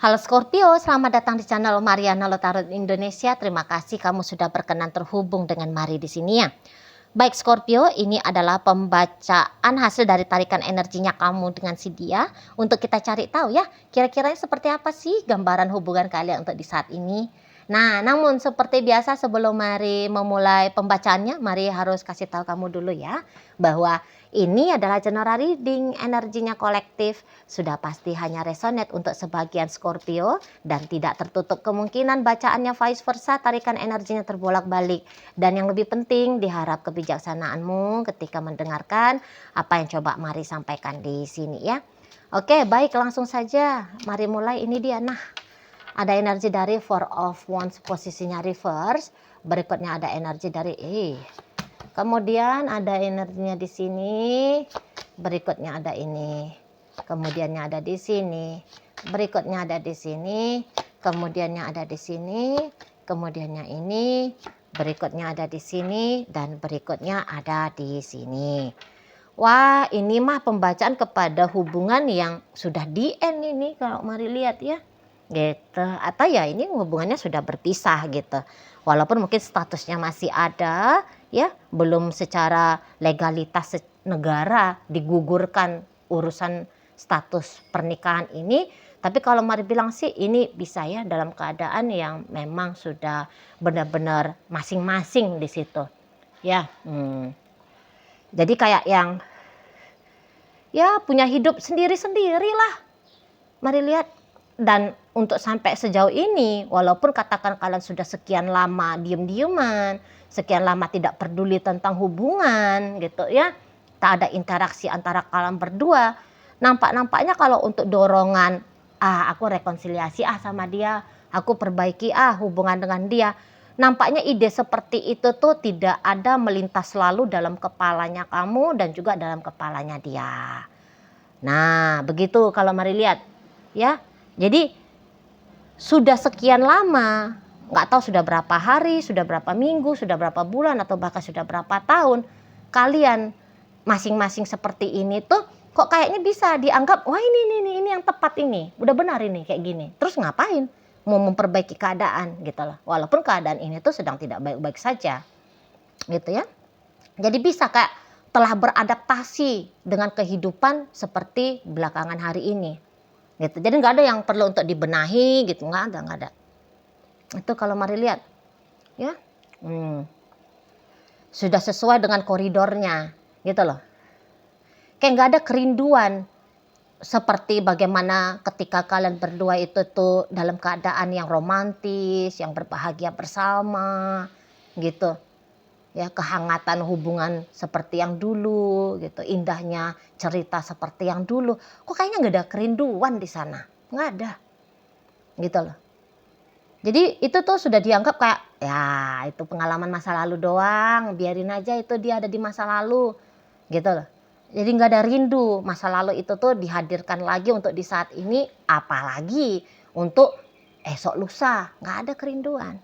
Halo Scorpio, selamat datang di channel Mariana Lotarot Indonesia. Terima kasih kamu sudah berkenan terhubung dengan Mari di sini ya. Baik Scorpio, ini adalah pembacaan hasil dari tarikan energinya kamu dengan si dia. Untuk kita cari tahu ya, kira-kira seperti apa sih gambaran hubungan kalian untuk di saat ini. Nah, namun seperti biasa sebelum Mari memulai pembacaannya, Mari harus kasih tahu kamu dulu ya, bahwa ini adalah general reading, energinya kolektif, sudah pasti hanya resonate untuk sebagian Scorpio dan tidak tertutup kemungkinan bacaannya vice versa, tarikan energinya terbolak-balik. Dan yang lebih penting, diharap kebijaksanaanmu ketika mendengarkan apa yang coba Mari sampaikan di sini ya. Oke, baik langsung saja. Mari mulai, ini dia. Nah, ada energi dari Four of Wands posisinya reverse. Berikutnya ada energi dari kemudian ada energinya di sini. Berikutnya ada ini. Kemudiannya ada di sini. Berikutnya ada di sini. Kemudiannya ada di sini. Kemudiannya ini. Berikutnya ada di sini dan berikutnya ada di sini. Wah, ini mah pembacaan kepada hubungan yang sudah di end ini kalau Mari lihat ya. Gitu. Atau ya ini hubungannya sudah berpisah gitu. Walaupun mungkin statusnya masih ada ya, belum secara legalitas negara digugurkan urusan status pernikahan ini. Tapi kalau Mari bilang sih ini bisa ya dalam keadaan yang memang sudah benar-benar masing-masing di situ. Ya, jadi kayak yang ya punya hidup sendiri-sendiri lah. Mari lihat. Dan untuk sampai sejauh ini, walaupun katakan kalian sudah sekian lama diem-dieman, sekian lama tidak peduli tentang hubungan gitu ya, tak ada interaksi antara kalian berdua, nampaknya kalau untuk dorongan, aku rekonsiliasi sama dia, aku perbaiki hubungan dengan dia, nampaknya ide seperti itu tuh tidak ada melintas selalu dalam kepalanya kamu dan juga dalam kepalanya dia. Nah, begitu kalau Mari lihat ya. Jadi sudah sekian lama, nggak tahu sudah berapa hari, sudah berapa minggu, sudah berapa bulan, atau bahkan sudah berapa tahun, kalian masing-masing seperti ini tuh kok kayaknya bisa dianggap, wah ini yang tepat ini, udah benar ini kayak gini. Terus ngapain? Mau memperbaiki keadaan gitu loh. Walaupun keadaan ini tuh sedang tidak baik-baik saja. Gitu ya. Jadi bisa kayak telah beradaptasi dengan kehidupan seperti belakangan hari ini. Gitu. Jadi nggak ada yang perlu untuk dibenahi gitu, nggak ada. Itu kalau Mari lihat ya, sudah sesuai dengan koridornya gitu loh. Kayak nggak ada kerinduan seperti bagaimana ketika kalian berdua itu tuh dalam keadaan yang romantis, yang berbahagia bersama gitu. Ya, kehangatan hubungan seperti yang dulu gitu, indahnya cerita seperti yang dulu. Kok kayaknya nggak ada kerinduan di sana, nggak ada, gitu loh. Jadi itu tuh sudah dianggap kayak ya itu pengalaman masa lalu doang, biarin aja itu dia ada di masa lalu, gitu loh. Jadi nggak ada rindu, masa lalu itu tuh dihadirkan lagi untuk di saat ini, apalagi untuk esok lusa, nggak ada kerinduan.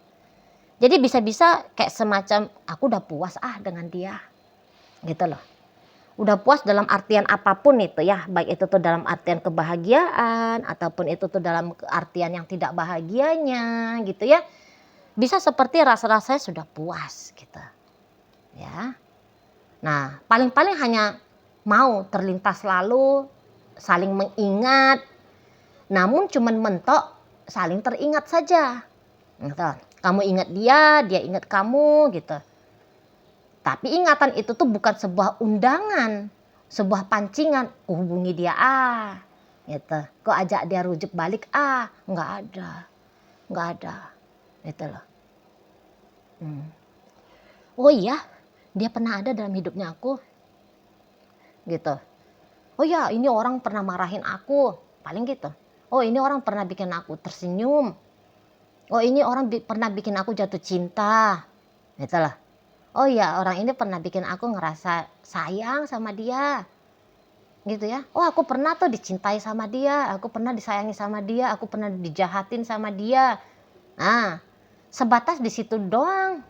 Jadi bisa-bisa kayak semacam aku udah puas dengan dia gitu loh. Udah puas dalam artian apapun itu ya, baik itu tuh dalam artian kebahagiaan ataupun itu tuh dalam artian yang tidak bahagianya gitu ya. Bisa seperti rasa-rasanya sudah puas gitu ya. Nah paling-paling hanya mau terlintas lalu saling mengingat, namun cuman mentok saling teringat saja gitu. Kamu ingat dia, dia ingat kamu gitu. Tapi ingatan itu tuh bukan sebuah undangan, sebuah pancingan. Hubungi dia gitu. Kok ajak dia rujuk balik nggak ada, gitu loh. Oh iya, dia pernah ada dalam hidupnya aku, gitu. Oh ya, ini orang pernah marahin aku, paling gitu. Oh ini orang pernah bikin aku tersenyum. Oh ini orang pernah bikin aku jatuh cinta, gitu lah. Oh ya orang ini pernah bikin aku ngerasa sayang sama dia, gitu ya. Oh aku pernah tuh dicintai sama dia, aku pernah disayangi sama dia, aku pernah dijahatin sama dia. Nah sebatas di situ doang,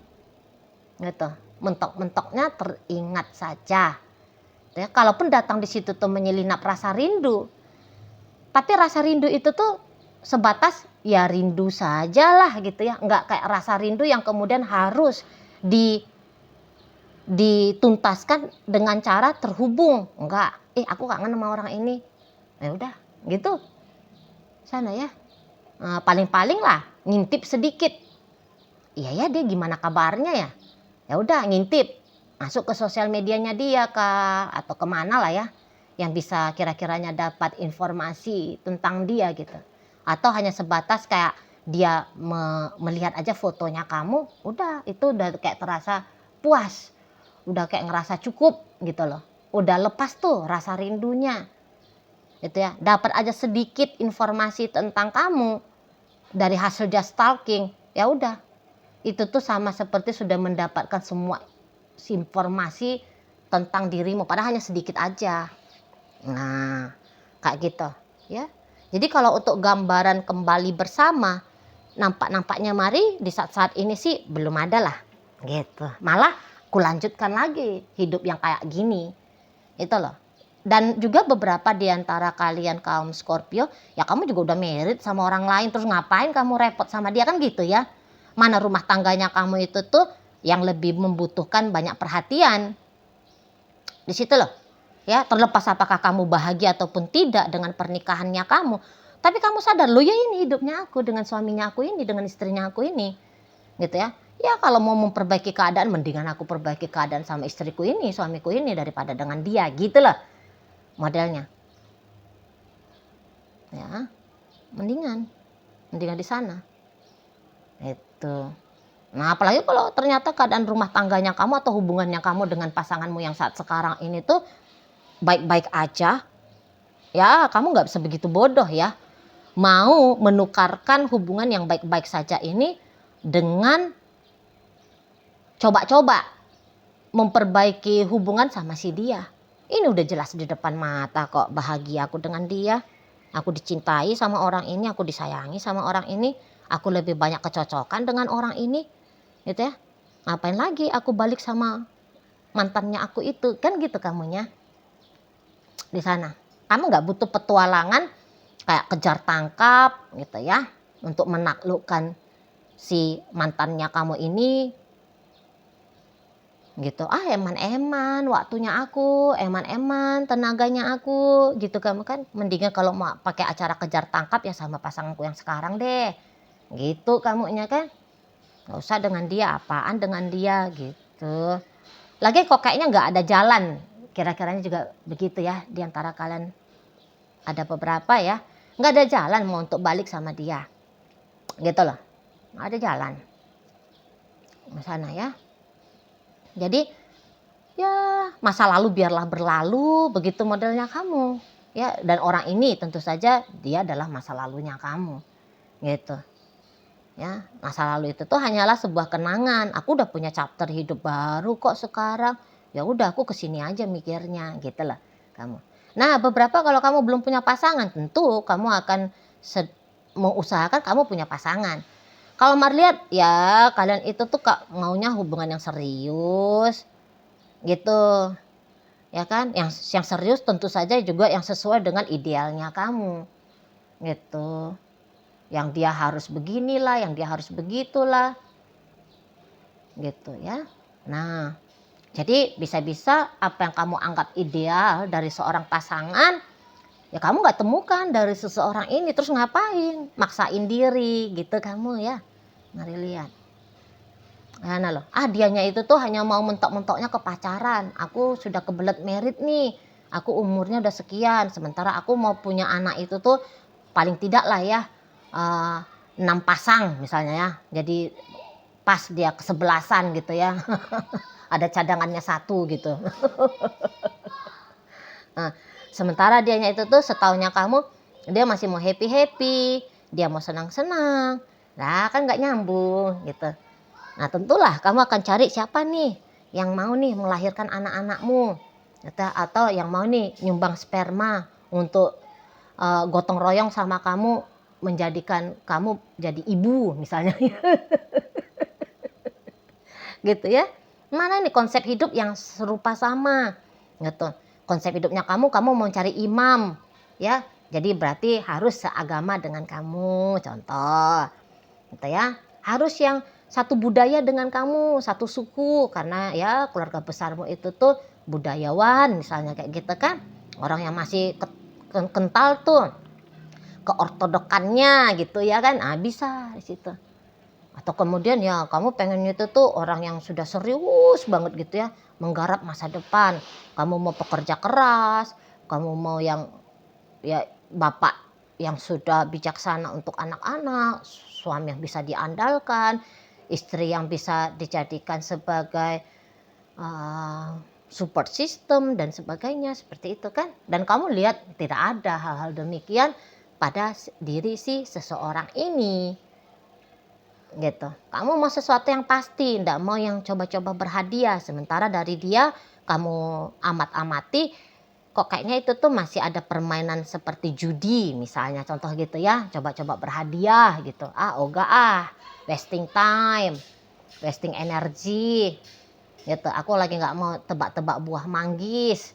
gitu. Mentok-mentoknya teringat saja. Ya, kalaupun datang di situ tuh menyelinap rasa rindu, tapi rasa rindu itu tuh sebatas ya rindu sajalah gitu ya, nggak kayak rasa rindu yang kemudian harus dituntaskan dengan cara terhubung, enggak, aku kangen sama orang ini, ya udah gitu sana ya. Paling-paling lah ngintip sedikit, iya ya dia gimana kabarnya ya, ya udah ngintip masuk ke sosial medianya dia kah atau kemana lah ya yang bisa kira-kiranya dapat informasi tentang dia gitu. Atau hanya sebatas kayak dia melihat aja fotonya kamu, udah itu udah kayak terasa puas, udah kayak ngerasa cukup gitu loh, udah lepas tuh rasa rindunya gitu ya. Dapat aja sedikit informasi tentang kamu dari hasil dia stalking, ya udah itu tuh sama seperti sudah mendapatkan semua informasi tentang dirimu, padahal hanya sedikit aja. Nah, kayak gitu ya. Jadi kalau untuk gambaran kembali bersama, nampaknya Mari di saat-saat ini sih belum ada lah gitu. Malah kulanjutkan lagi hidup yang kayak gini itu loh. Dan juga beberapa di antara kalian kaum Scorpio, ya kamu juga udah married sama orang lain, terus ngapain kamu repot sama dia, kan gitu ya. Mana rumah tangganya kamu itu tuh yang lebih membutuhkan banyak perhatian. Di situ loh. Ya, terlepas apakah kamu bahagia ataupun tidak dengan pernikahannya kamu, tapi kamu sadar loh ya ini hidupnya aku dengan suaminya aku ini, dengan istrinya aku ini. Gitu ya. Ya kalau mau memperbaiki keadaan, mendingan aku perbaiki keadaan sama istriku ini, suamiku ini daripada dengan dia, gitu loh modelnya. Ya, mendingan di sana. Itu. Nah, apalagi kalau ternyata keadaan rumah tangganya kamu atau hubungannya kamu dengan pasanganmu yang saat sekarang ini tuh baik-baik aja. Ya, kamu nggak bisa begitu bodoh ya. Mau menukarkan hubungan yang baik-baik saja ini dengan coba-coba memperbaiki hubungan sama si dia. Ini udah jelas di depan mata kok, bahagia aku dengan dia. Aku dicintai sama orang ini, aku disayangi sama orang ini. Aku lebih banyak kecocokan dengan orang ini. Gitu ya. Ngapain lagi aku balik sama mantannya aku itu, kan gitu kamunya. Di sana. Kamu nggak butuh petualangan kayak kejar tangkap gitu ya untuk menaklukkan si mantannya kamu ini gitu. Eman-eman waktunya aku, eman-eman tenaganya aku gitu. Kamu kan mendingan kalau mau pakai acara kejar tangkap ya sama pasanganku yang sekarang deh gitu kamunya kan. Nggak usah dengan dia, apaan dengan dia gitu. Lagi kok kayaknya nggak ada jalan, kira-kiranya juga begitu ya di antara kalian. Ada beberapa ya, nggak ada jalan mau untuk balik sama dia. Gitu loh, nggak ada jalan. Di sana ya. Jadi ya masa lalu biarlah berlalu, begitu modelnya kamu. Ya, dan orang ini tentu saja dia adalah masa lalunya kamu. Gitu. Ya, masa lalu itu tuh hanyalah sebuah kenangan. Aku udah punya chapter hidup baru kok sekarang. Ya udah aku kesini aja mikirnya, gitu lah kamu. Nah, beberapa kalau kamu belum punya pasangan, tentu kamu akan mengusahakan kamu punya pasangan. Kalau Mar lihat ya kalian itu tuh maunya hubungan yang serius, gitu, ya kan? Yang serius tentu saja juga yang sesuai dengan idealnya kamu, gitu. Yang dia harus beginilah, yang dia harus begitulah, gitu ya. Nah, jadi bisa-bisa apa yang kamu anggap ideal dari seorang pasangan, ya kamu nggak temukan dari seseorang ini, terus ngapain? Maksain diri gitu kamu ya. Mari lihat. Nah loh, dianya itu tuh hanya mau mentok-mentoknya ke pacaran. Aku sudah kebelet merit nih. Aku umurnya udah sekian, sementara aku mau punya anak itu tuh paling tidak lah ya 6 pasang misalnya ya. Jadi pas dia kesebelasan gitu ya. Ada cadangannya 1 gitu. Nah, sementara dianya itu tuh setaunya kamu dia masih mau happy-happy, dia mau senang-senang. Nah, kan nggak nyambung gitu. Nah, tentulah kamu akan cari siapa nih yang mau nih melahirkan anak-anakmu. Atau yang mau nih nyumbang sperma untuk gotong royong sama kamu menjadikan kamu jadi ibu misalnya. Gitu ya. Mana nih konsep hidup yang serupa sama gitu. Konsep hidupnya kamu mau cari imam ya, Jadi berarti harus seagama dengan kamu, contoh gitu ya. Harus yang satu budaya dengan kamu, satu suku, karena ya keluarga besarmu itu tuh budayawan misalnya kayak gitu kan. Orang yang masih kental tuh keortodokannya gitu ya kan. Ah, bisa di situ. Atau kemudian ya kamu pengen itu tuh orang yang sudah serius banget gitu ya, menggarap masa depan. Kamu mau pekerja keras, kamu mau yang ya bapak yang sudah bijaksana untuk anak-anak, suami yang bisa diandalkan, istri yang bisa dijadikan sebagai support system dan sebagainya, seperti itu kan. Dan kamu lihat tidak ada hal-hal demikian pada diri si seseorang ini gitu. Kamu mau sesuatu yang pasti, tidak mau yang coba-coba berhadiah. Sementara dari dia kamu amat-amati, kok kayaknya itu tuh masih ada permainan seperti judi misalnya, contoh gitu ya, coba-coba berhadiah gitu. Ah, ogah ah, wasting time, wasting energi gitu. Aku lagi nggak mau tebak-tebak buah manggis.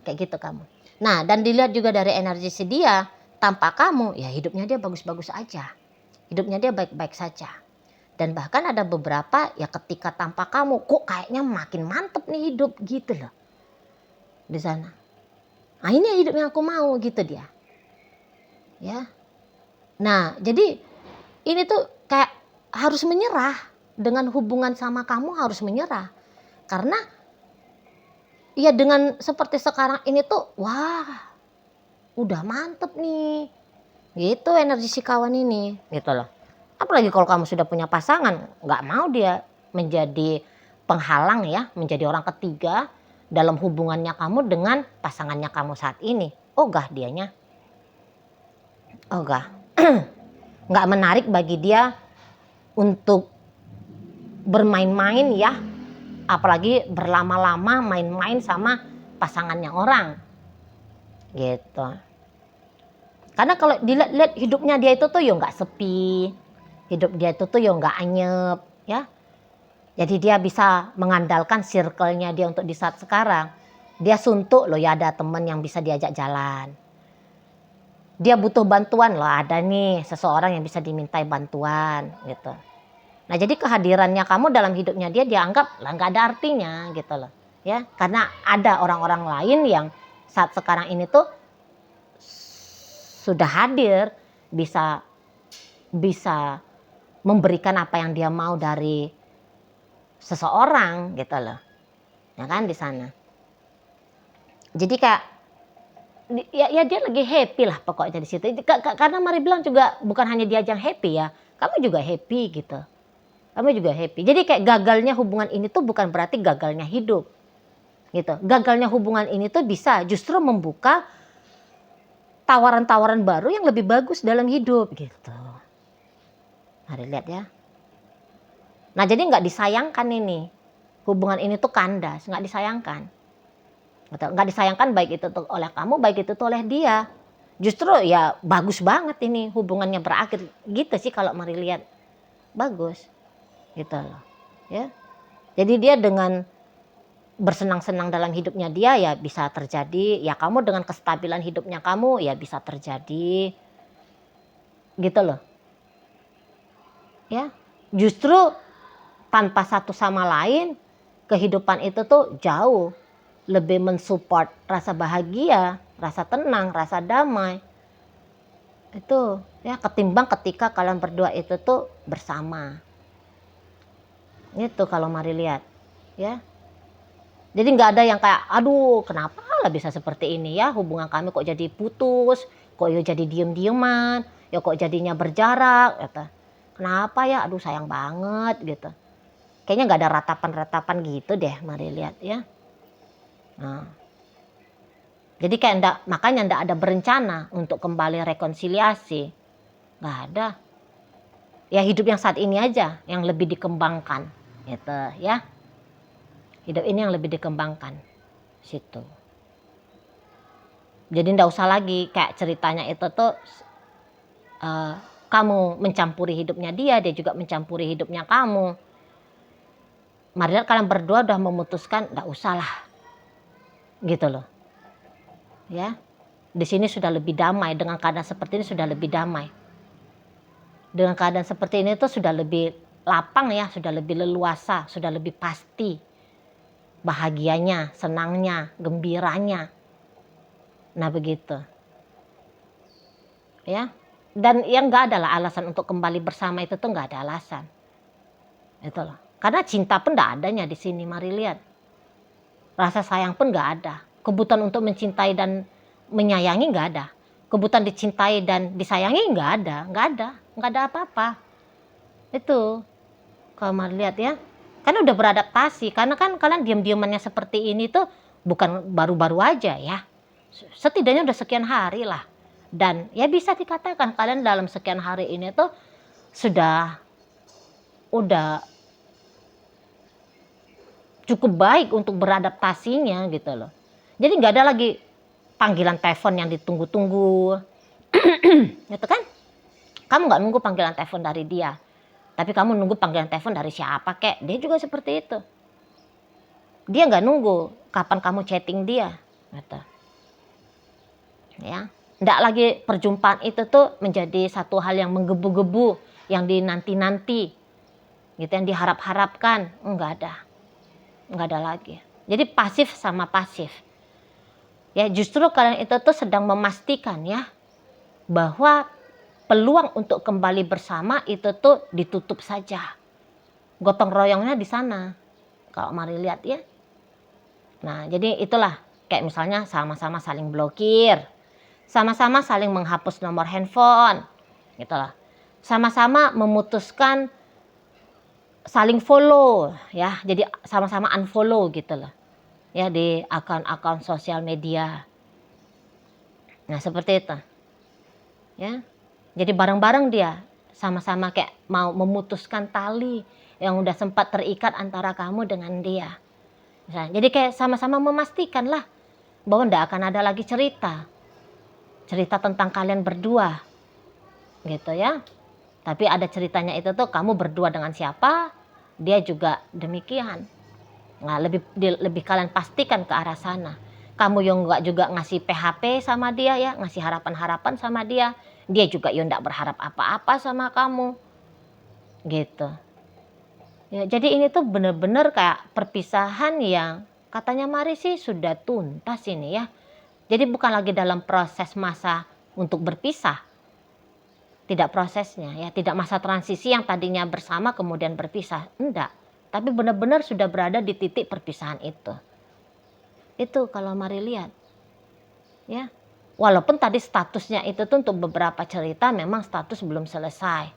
Kayak gitu kamu. Nah, dan dilihat juga dari energi si dia, tanpa kamu ya hidupnya dia bagus-bagus aja. Hidupnya dia baik-baik saja. Dan bahkan ada beberapa ya ketika tanpa kamu kok kayaknya makin mantep nih hidup gitu loh. Di sana. Nah, ini hidup yang aku mau gitu dia. Ya. Nah, jadi ini tuh kayak harus menyerah. Dengan hubungan sama kamu harus menyerah. Karena ya dengan seperti sekarang ini tuh wah, udah mantep nih. Gitu energi si kawan ini, gitu loh. Apalagi kalau kamu sudah punya pasangan, nggak mau dia menjadi penghalang ya, menjadi orang ketiga dalam hubungannya kamu dengan pasangannya kamu saat ini. Ogah dianya, ogah. Nggak menarik bagi dia untuk bermain-main ya, apalagi berlama-lama main-main sama pasangannya orang, gitu. Karena kalau dilihat hidupnya dia itu tuh ya nggak sepi, hidup dia itu tuh ya nggak anyep ya. Jadi dia bisa mengandalkan circle-nya dia untuk di saat sekarang. Dia suntuk loh ya ada teman yang bisa diajak jalan. Dia butuh bantuan loh, ada nih seseorang yang bisa dimintai bantuan gitu. Nah, jadi kehadirannya kamu dalam hidupnya dia dianggap lah nggak ada artinya gitu loh. Ya, karena ada orang-orang lain yang saat sekarang ini tuh sudah hadir, bisa memberikan apa yang dia mau dari seseorang gitu loh. Ya kan di sana. Jadi kayak ya dia lagi happy lah pokoknya di situ. Karena Mari bilang juga bukan hanya dia yang happy ya, kamu juga happy gitu. Kamu juga happy. Jadi kayak gagalnya hubungan ini tuh bukan berarti gagalnya hidup. Gitu. Gagalnya hubungan ini tuh bisa justru membuka tawaran-tawaran baru yang lebih bagus dalam hidup gitu. Mari lihat ya. Nah, jadi nggak disayangkan ini. Hubungan ini tuh kandas, nggak disayangkan. Nggak disayangkan baik itu tuh oleh kamu, baik itu tuh oleh dia. Justru ya bagus banget ini hubungannya berakhir. Gitu sih kalau Mari lihat. Bagus. Gitu loh. Ya. Jadi dia dengan bersenang-senang dalam hidupnya dia ya bisa terjadi. Ya kamu dengan kestabilan hidupnya kamu ya bisa terjadi. Gitu loh. Ya. Justru tanpa satu sama lain kehidupan itu tuh jauh lebih mensupport rasa bahagia, rasa tenang, rasa damai. Itu ya ketimbang ketika kalian berdua itu tuh bersama. Itu kalau Mari lihat ya. Jadi nggak ada yang kayak aduh kenapa lah bisa seperti ini ya hubungan kami kok jadi putus, kok ya jadi diem-dieman, ya kok jadinya berjarak gitu. Kenapa ya aduh sayang banget gitu. Kayaknya nggak ada ratapan-ratapan gitu deh Mari lihat ya. Nah, jadi kayak makanya ndak ada berencana untuk kembali rekonsiliasi. Nggak ada. Ya hidup yang saat ini aja yang lebih dikembangkan. Gitu ya. Hidup ini yang lebih dikembangkan. Situ. Jadi ndak usah lagi kayak ceritanya itu tuh kamu mencampuri hidupnya dia juga mencampuri hidupnya kamu. Mari kalian berdua udah memutuskan ndak usah lah. Gitu loh. Ya. Di sini sudah lebih damai, dengan keadaan seperti ini sudah lebih damai. Dengan keadaan seperti ini tuh sudah lebih lapang ya, sudah lebih leluasa, sudah lebih pasti bahagianya, senangnya, gembiranya. Nah begitu. Ya. Dan yang nggak ada lah alasan untuk kembali bersama itu tuh nggak ada alasan. Itu loh. Karena cinta pun nggak adanya di sini, mari lihat. Rasa sayang pun nggak ada. Kebutuhan untuk mencintai dan menyayangi nggak ada. Kebutuhan dicintai dan disayangi nggak ada apa-apa. Itu kalau mari lihat ya. Kan udah beradaptasi. Karena kan kalian diam-diamannya seperti ini tuh bukan baru-baru aja ya. Setidaknya udah sekian hari lah. Dan ya bisa dikatakan kalian dalam sekian hari ini tuh udah cukup baik untuk beradaptasinya gitu loh. Jadi nggak ada lagi panggilan telepon yang ditunggu-tunggu. Gitu kan? Kamu nggak nunggu panggilan telepon dari dia. Tapi kamu nunggu panggilan telepon dari siapa kek. Dia juga seperti itu. Dia nggak nunggu kapan kamu chatting dia. Gitu. Ya. Nggak lagi perjumpaan itu tuh menjadi satu hal yang menggebu-gebu. Yang dinanti-nanti. Gitu, yang diharap-harapkan. Nggak ada lagi. Jadi pasif sama pasif. Ya justru kalian itu tuh sedang memastikan ya bahwa peluang untuk kembali bersama itu tuh ditutup saja. Gotong royongnya di sana. Kalau mari lihat ya. Nah jadi itulah kayak misalnya sama-sama saling blokir. Sama-sama saling menghapus nomor handphone. Gitulah. Sama-sama memutuskan saling follow ya. Jadi sama-sama unfollow gitu loh. Ya di akun-akun sosial media. Nah seperti itu. Ya. Jadi bareng-bareng dia sama-sama kayak mau memutuskan tali yang udah sempat terikat antara kamu dengan dia. Misalnya, jadi kayak sama-sama memastikan lah bahwa nggak akan ada lagi cerita tentang kalian berdua gitu ya. Tapi ada ceritanya itu tuh kamu berdua dengan siapa, dia juga demikian. Nah, lebih kalian pastikan ke arah sana. Kamu yang nggak juga ngasih PHP sama dia ya, ngasih harapan-harapan sama dia. Dia juga yang nggak berharap apa-apa sama kamu. Gitu. Ya, jadi ini tuh bener-bener kayak perpisahan yang katanya Mari sih sudah tuntas ini ya. Jadi bukan lagi dalam proses masa untuk berpisah. Tidak prosesnya ya, tidak masa transisi yang tadinya bersama kemudian berpisah. Enggak. Tapi benar-benar sudah berada di titik perpisahan itu. Itu kalau Mari lihat. Ya. Walaupun tadi statusnya itu tuh untuk beberapa cerita memang status belum selesai.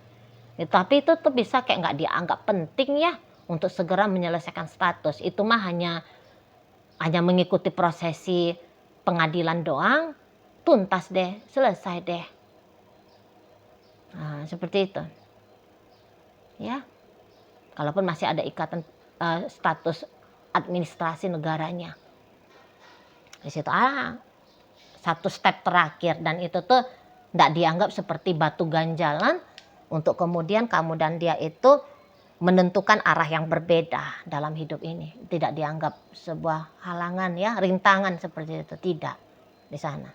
Ya, tapi itu tuh bisa kayak nggak dianggap penting ya untuk segera menyelesaikan status. Itu mah hanya mengikuti prosesi pengadilan doang, tuntas deh, selesai deh. Nah, seperti itu. Ya. Kalaupun masih ada ikatan status administrasi negaranya. Di situ satu step terakhir dan itu tuh tidak dianggap seperti batu ganjalan untuk kemudian kamu dan dia itu menentukan arah yang berbeda dalam hidup ini. Tidak dianggap sebuah halangan ya, rintangan seperti itu, tidak di sana.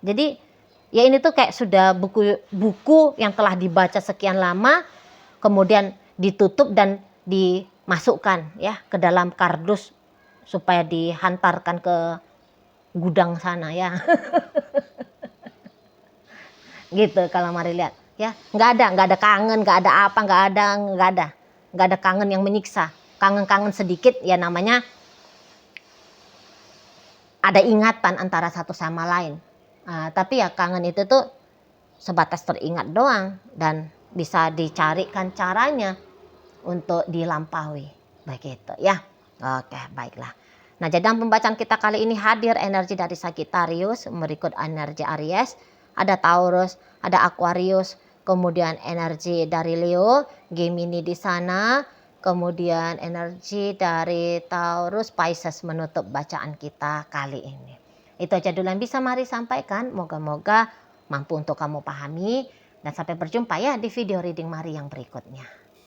Jadi ya ini tuh kayak sudah buku yang telah dibaca sekian lama kemudian ditutup dan dimasukkan ya ke dalam kardus supaya dihantarkan ke gudang sana ya. Gitu kalau Mari lihat ya, nggak ada kangen, nggak ada kangen yang menyiksa. Kangen-kangen sedikit ya namanya ada ingatan antara satu sama lain. Tapi ya kangen itu tuh sebatas teringat doang dan bisa dicarikan caranya untuk dilampaui. Begitu ya. Oke, baiklah. Nah, jadi dalam pembacaan kita kali ini hadir energi dari Sagittarius, berikut energi Aries, ada Taurus, ada Aquarius, kemudian energi dari Leo, Gemini di sana, kemudian energi dari Taurus, Pisces menutup bacaan kita kali ini. Itu aja dulu yang bisa Mari sampaikan. Moga-moga mampu untuk kamu pahami dan sampai berjumpa ya di video reading Mari yang berikutnya.